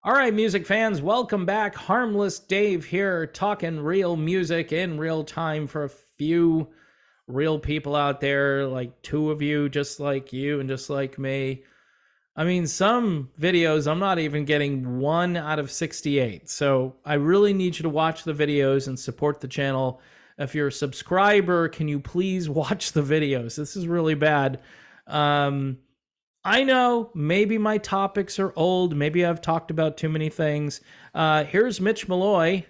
All right, music fans, welcome back. Harmless Dave here, talking real music in real time for a few real people out there, like two of you, just like you and just like me. I mean, some videos I'm not even getting 1 out of 68. So I really need you to watch the videos and support the channel. If you're a subscriber, can you please watch the videos? This is really bad. I know maybe my topics are old. Maybe I've talked about too many things. Here's Mitch Malloy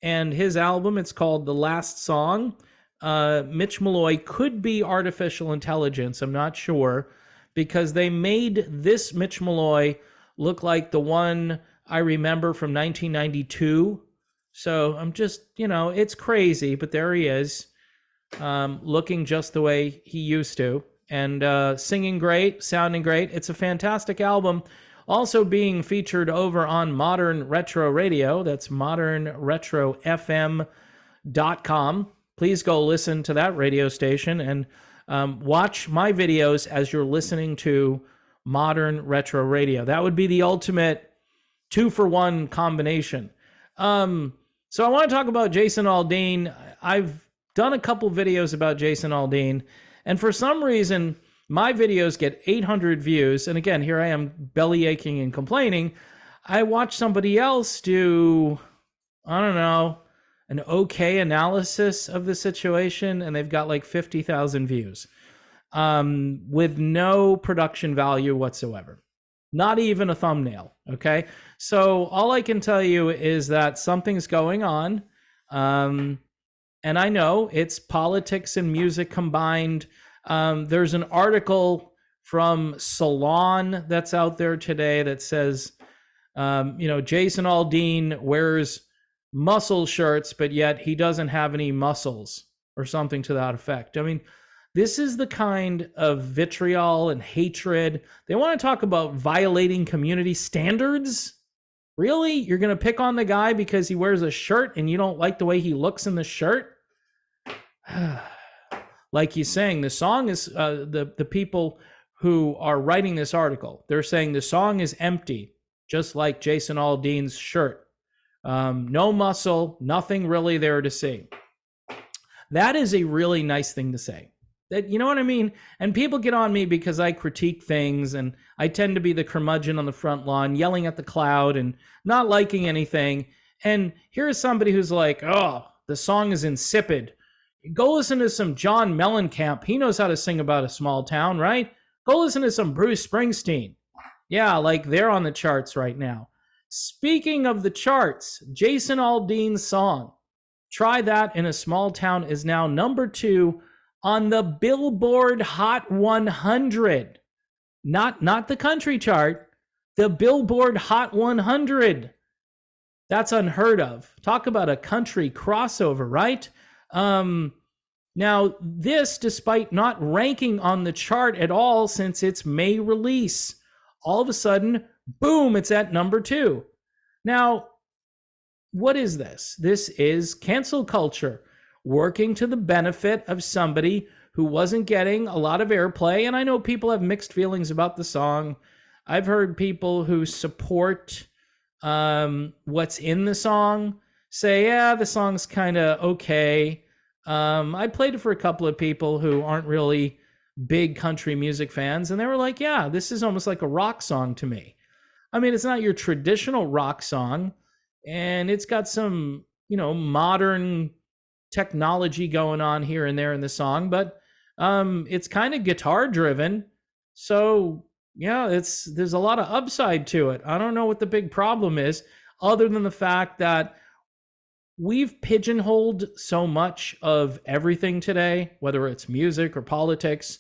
and his album. It's called The Last Song. Mitch Malloy could be artificial intelligence. I'm not sure, because they made this Mitch Malloy look like the one I remember from 1992. So I'm just, it's crazy, but there he is, looking just the way he used to. And singing great, sounding great. It's a fantastic album. Also being featured over on Modern Retro Radio. That's modernretrofm.com. Please go listen to that radio station and watch my videos as you're listening to Modern Retro Radio. That would be the ultimate 2-for-1 combination. So I want to talk about Jason Aldean. I've done a couple videos about Jason Aldean, and for some reason, my videos get 800 views. And again, here I am belly aching and complaining. I watch somebody else do, I don't know, an okay analysis of the situation, and they've got like 50,000 views with no production value whatsoever. Not even a thumbnail, okay? So all I can tell you is that something's going on. And I know it's politics and music combined. There's an article from Salon that's out there today that says, Jason Aldean wears muscle shirts, but yet he doesn't have any muscles, or something to that effect. I mean, this is the kind of vitriol and hatred. They want to talk about violating community standards. Really? You're going to pick on the guy because he wears a shirt and you don't like the way he looks in the shirt? Like he's saying, the song is, the people who are writing this article, they're saying the song is empty, just like Jason Aldean's shirt. No muscle, nothing really there to see. That is a really nice thing to say. That, you know what I mean? And people get on me because I critique things, and I tend to be the curmudgeon on the front lawn, yelling at the cloud and not liking anything. And here's somebody who's like, oh, the song is insipid. Go listen to some John Mellencamp. He knows how to sing about a small town, right? Go listen to some Bruce Springsteen. Yeah, like they're on the charts right now. Speaking of the charts, Jason Aldean's song, Try That in a Small Town, is now number 2 on the Billboard Hot 100. Not the country chart, the Billboard Hot 100. That's unheard of. Talk about a country crossover, right? Now, this, despite not ranking on the chart at all since its May release, all of a sudden, boom, it's at number 2. Now, what is this? This is cancel culture working to the benefit of somebody who wasn't getting a lot of airplay. And I know people have mixed feelings about the song. I've heard people who support what's in the song say, yeah, the song's kind of okay. I played it for a couple of people who aren't really big country music fans, and they were like, yeah, this is almost like a rock song to me. I mean, it's not your traditional rock song, and it's got some, modern technology going on here and there in the song, but it's kind of guitar driven. So yeah, there's a lot of upside to it. I don't know what the big problem is, other than the fact that we've pigeonholed so much of everything today, whether it's music or politics.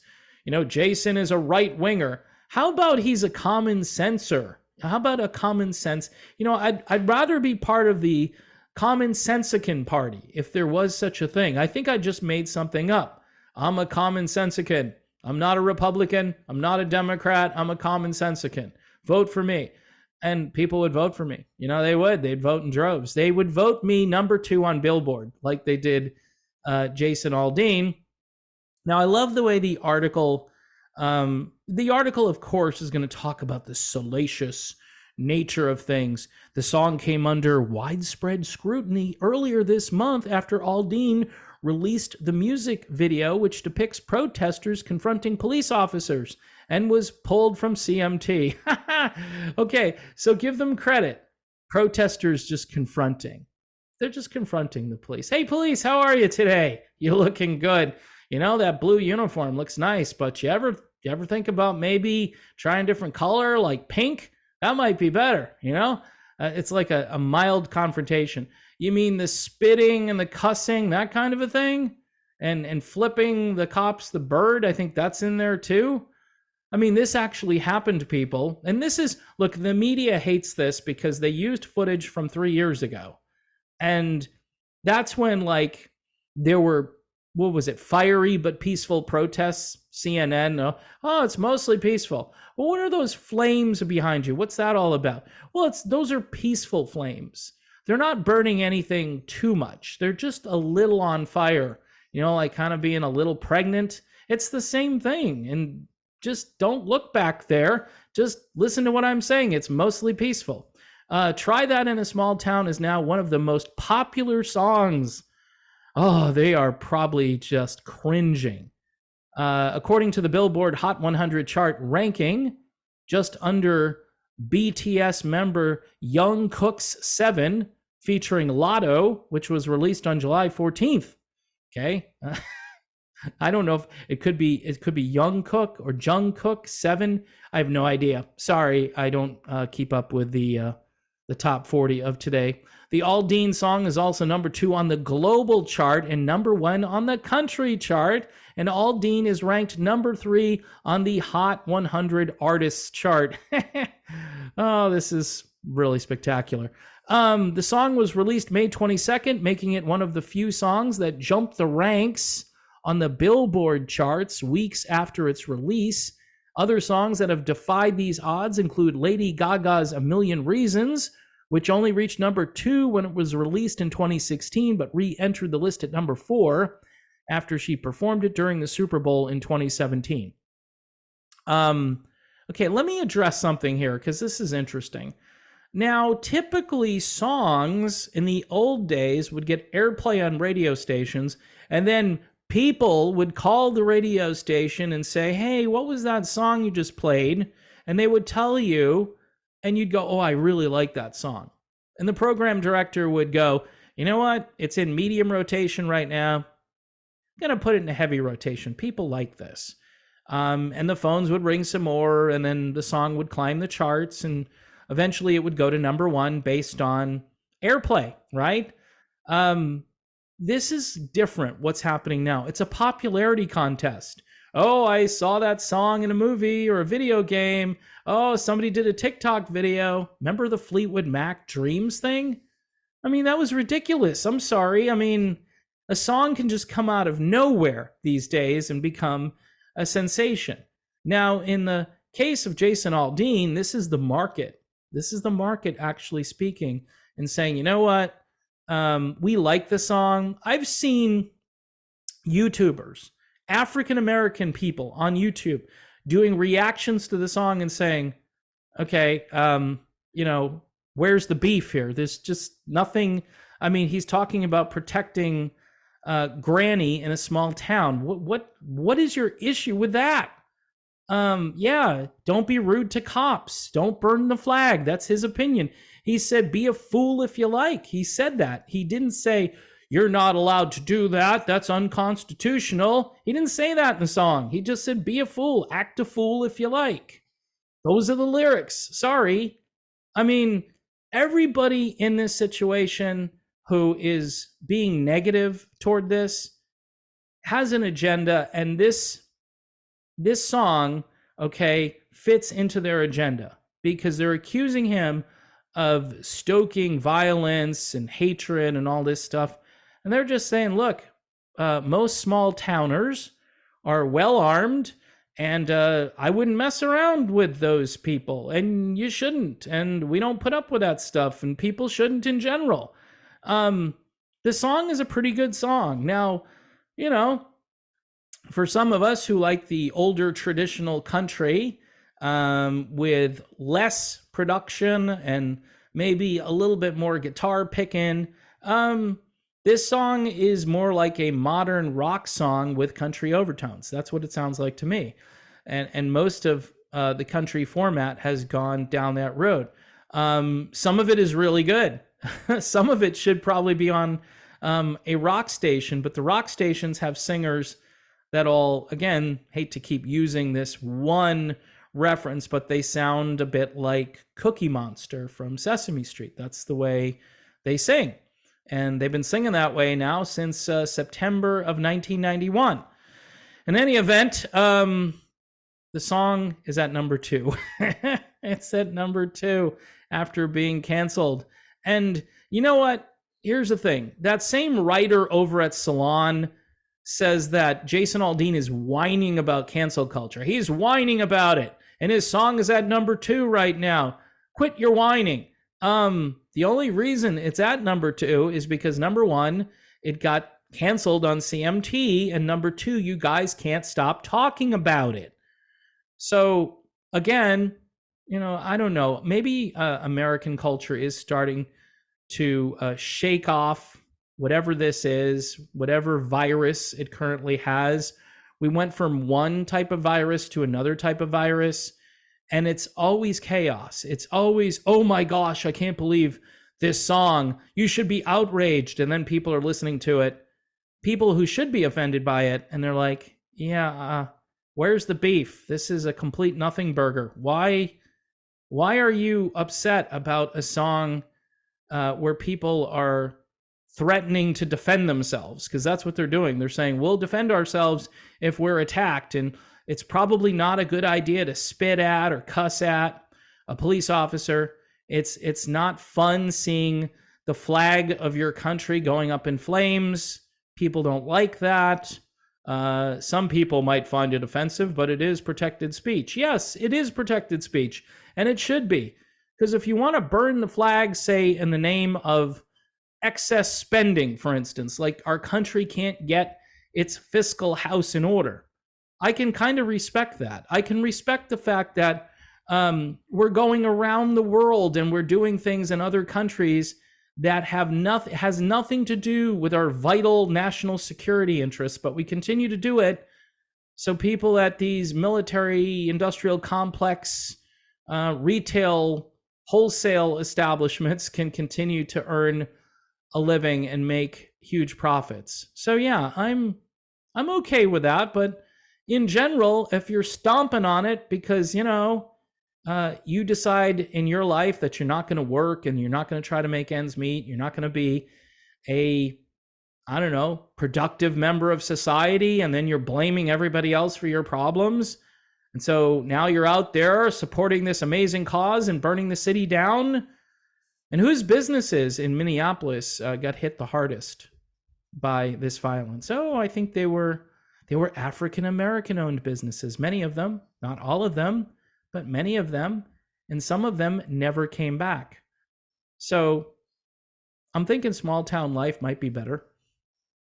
Jason is a right winger. How about he's a common senser? How about a common sense? I'd rather be part of the common sensican party, if there was such a thing. I think I just made something up. I'm a common sensican. I'm not a Republican. I'm not a Democrat. I'm a common sensican. Vote for me. And people would vote for me. They would. They'd vote in droves. They would vote me number 2 on Billboard, like they did Jason Aldean. Now, I love the way the article, of course, is going to talk about the salacious nature of things. The song came under widespread scrutiny earlier this month after Aldean released the music video, which depicts protesters confronting police officers, and was pulled from CMT. Okay, so give them credit. Protesters just confronting. They're just confronting the police. Hey, police, how are you today? You looking good. You know, that blue uniform looks nice, but you ever think about maybe trying a different color, like pink? That might be better, you know? It's like a mild confrontation. You mean the spitting and the cussing, that kind of a thing? And flipping the cops the bird, I think that's in there too. I mean, this actually happened to people. And this is, look, the media hates this because they used footage from 3 years ago. And that's when, like, there were, what was it, fiery but peaceful protests. CNN, oh, it's mostly peaceful. Well, what are those flames behind you? What's that all about? Well, those are peaceful flames. They're not burning anything too much. They're just a little on fire, you know, like kind of being a little pregnant. It's the same thing. And just don't look back there. Just listen to what I'm saying. It's mostly peaceful. Try That in a Small Town is now one of the most popular songs. Oh, they are probably just cringing. According to the Billboard Hot 100 chart ranking, just under BTS member Jungkook's 7, featuring Lotto, which was released on July 14th. Okay. I don't know if it could be Jungkook or Jungkook 7. I have no idea. Sorry, I don't keep up with the top 40 of today. The Aldean song is also number 2 on the global chart and number 1 on the country chart. And Aldean is ranked number 3 on the Hot 100 Artists chart. Oh, this is really spectacular. The song was released May 22nd, making it one of the few songs that jumped the ranks on the Billboard charts weeks after its release. Other songs that have defied these odds include Lady Gaga's A Million Reasons, which only reached number 2 when it was released in 2016, but re-entered the list at number 4 after she performed it during the Super Bowl in 2017. Okay, let me address something here, because this is interesting. Now, typically songs in the old days would get airplay on radio stations, and then people would call the radio station and say, hey, what was that song you just played? And they would tell you, and you'd go, oh, I really like that song. And the program director would go, you know what? It's in medium rotation right now. I'm going to put it in a heavy rotation. People like this. And the phones would ring some more, and then the song would climb the charts, and eventually it would go to number 1 based on airplay, right? This is different, what's happening now. It's a popularity contest. Oh, I saw that song in a movie or a video game. Oh, somebody did a TikTok video. Remember the Fleetwood Mac Dreams thing? I mean, that was ridiculous. I'm sorry. I mean, a song can just come out of nowhere these days and become a sensation. Now, in the case of Jason Aldean, this is the market. This is the market actually speaking and saying, you know what? We like the song. I've seen YouTubers, African-American people on YouTube, doing reactions to the song and saying, okay, you know, where's the beef here? There's just nothing. I mean, he's talking about protecting Granny in a small town. What is your issue with that? Yeah, don't be rude to cops. Don't burn the flag. That's his opinion. He said, be a fool if you like. He said that. He didn't say, you're not allowed to do that. That's unconstitutional. He didn't say that in the song. He just said, be a fool. Act a fool if you like. Those are the lyrics. Sorry. I mean, everybody in this situation who is being negative toward this has an agenda, and this song, okay, fits into their agenda because they're accusing him of stoking violence and hatred and all this stuff. And they're just saying, look, most small towners are well armed, and I wouldn't mess around with those people, and you shouldn't, and we don't put up with that stuff, and people shouldn't in general. The song is a pretty good song. Now, you know, for some of us who like the older traditional country with less production and maybe a little bit more guitar picking. This song is more like a modern rock song with country overtones. That's what it sounds like to me. And most of the country format has gone down that road. Some of it is really good. Some of it should probably be on a rock station, but the rock stations have singers that all, again, hate to keep using this one reference, but they sound a bit like Cookie Monster from Sesame Street. That's the way they sing. And they've been singing that way now since September of 1991. In any event, the song is at number 2. It's at number 2 after being canceled. And you know what? Here's the thing. That same writer over at Salon says that Jason Aldean is whining about cancel culture. He's whining about it. And his song is at number 2 right now. Quit your whining. The only reason it's at number 2 is because number 1, it got canceled on CMT, and number 2, you guys can't stop talking about it. So again, I don't know. Maybe American culture is starting to shake off whatever this is, whatever virus it currently has. We went from one type of virus to another type of virus, and it's always chaos. It's always, oh my gosh, I can't believe this song. You should be outraged. And then people are listening to it, people who should be offended by it, and they're like, yeah, where's the beef? This is a complete nothing burger. Why are you upset about a song where people are threatening to defend themselves? Because that's what they're doing. They're saying, we'll defend ourselves if we're attacked. And it's probably not a good idea to spit at or cuss at a police officer. It's not fun seeing the flag of your country going up in flames. People don't like that. Some people might find it offensive, but it is protected speech. Yes, it is protected speech, and it should be. Because if you want to burn the flag, say, in the name of excess spending, for instance, like our country can't get its fiscal house in order, I can kind of respect that. I can respect the fact that we're going around the world and we're doing things in other countries that has nothing to do with our vital national security interests, but we continue to do it so people at these military industrial complex retail wholesale establishments can continue to earn a living and make huge profits. So yeah, I'm okay with that, but in general, if you're stomping on it because, you decide in your life that you're not going to work and you're not going to try to make ends meet, you're not going to be a, productive member of society, and then you're blaming everybody else for your problems. And so now you're out there supporting this amazing cause and burning the city down. And whose businesses in Minneapolis got hit the hardest by this violence? Oh, I think they were African-American owned businesses. Many of them, not all of them, but many of them, and some of them never came back. So I'm thinking small town life might be better,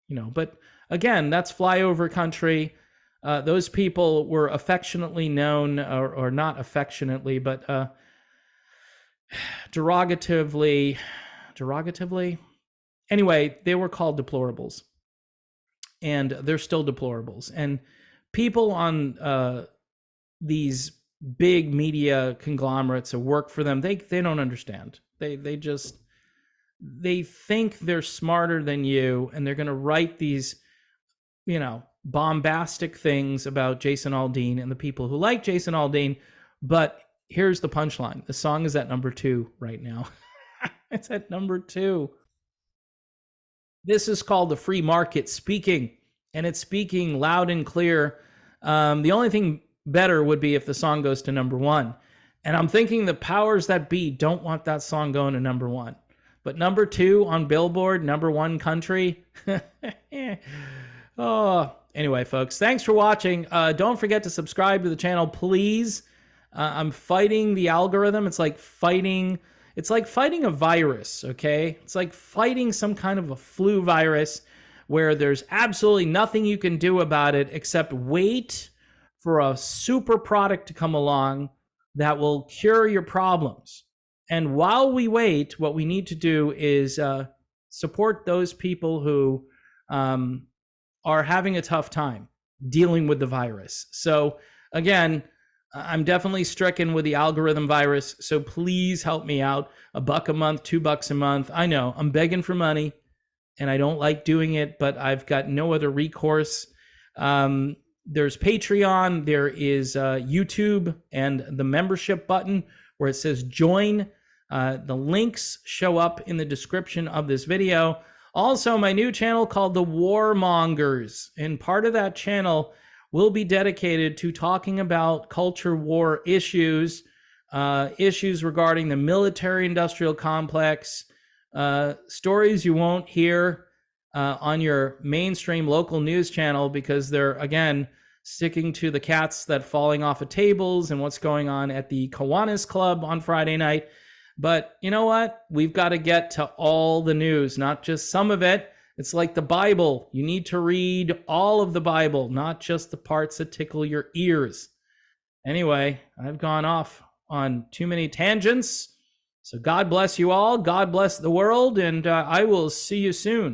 but again, that's flyover country. Those people were affectionately known, or not affectionately, but derogatively. Anyway, they were called deplorables, and they're still deplorables. And people on these big media conglomerates that work for them, they don't understand. They think they're smarter than you, and they're going to write these, bombastic things about Jason Aldean and the people who like Jason Aldean. But here's the punchline. The song is at number 2 right now. It's at number 2. This is called the free market speaking, and it's speaking loud and clear. The only thing better would be if the song goes to number 1. And I'm thinking the powers that be don't want that song going to number 1. But number 2 on Billboard, number 1 country. Oh, anyway, folks, thanks for watching. Don't forget to subscribe to the channel, please. I'm fighting the algorithm. It's like fighting a virus, okay? It's like fighting some kind of a flu virus where there's absolutely nothing you can do about it except wait for a super product to come along that will cure your problems. And while we wait, what we need to do is support those people who are having a tough time dealing with the virus. So again, I'm definitely stricken with the algorithm virus. So please help me out. $1 a month, $2 a month. I know I'm begging for money and I don't like doing it, but I've got no other recourse. There's Patreon, there is YouTube, and the membership button where it says join. The links show up in the description of this video. Also, my new channel called the Warmongers, and part of that channel will be dedicated to talking about culture war issues, issues regarding the military-industrial complex, stories you won't hear on your mainstream local news channel because they're, again, sticking to the cats that falling off of tables and what's going on at the Kiwanis Club on Friday night. But you know what? We've got to get to all the news, not just some of it. It's like the Bible. You need to read all of the Bible, not just the parts that tickle your ears. Anyway, I've gone off on too many tangents. So God bless you all. God bless the world. And I will see you soon.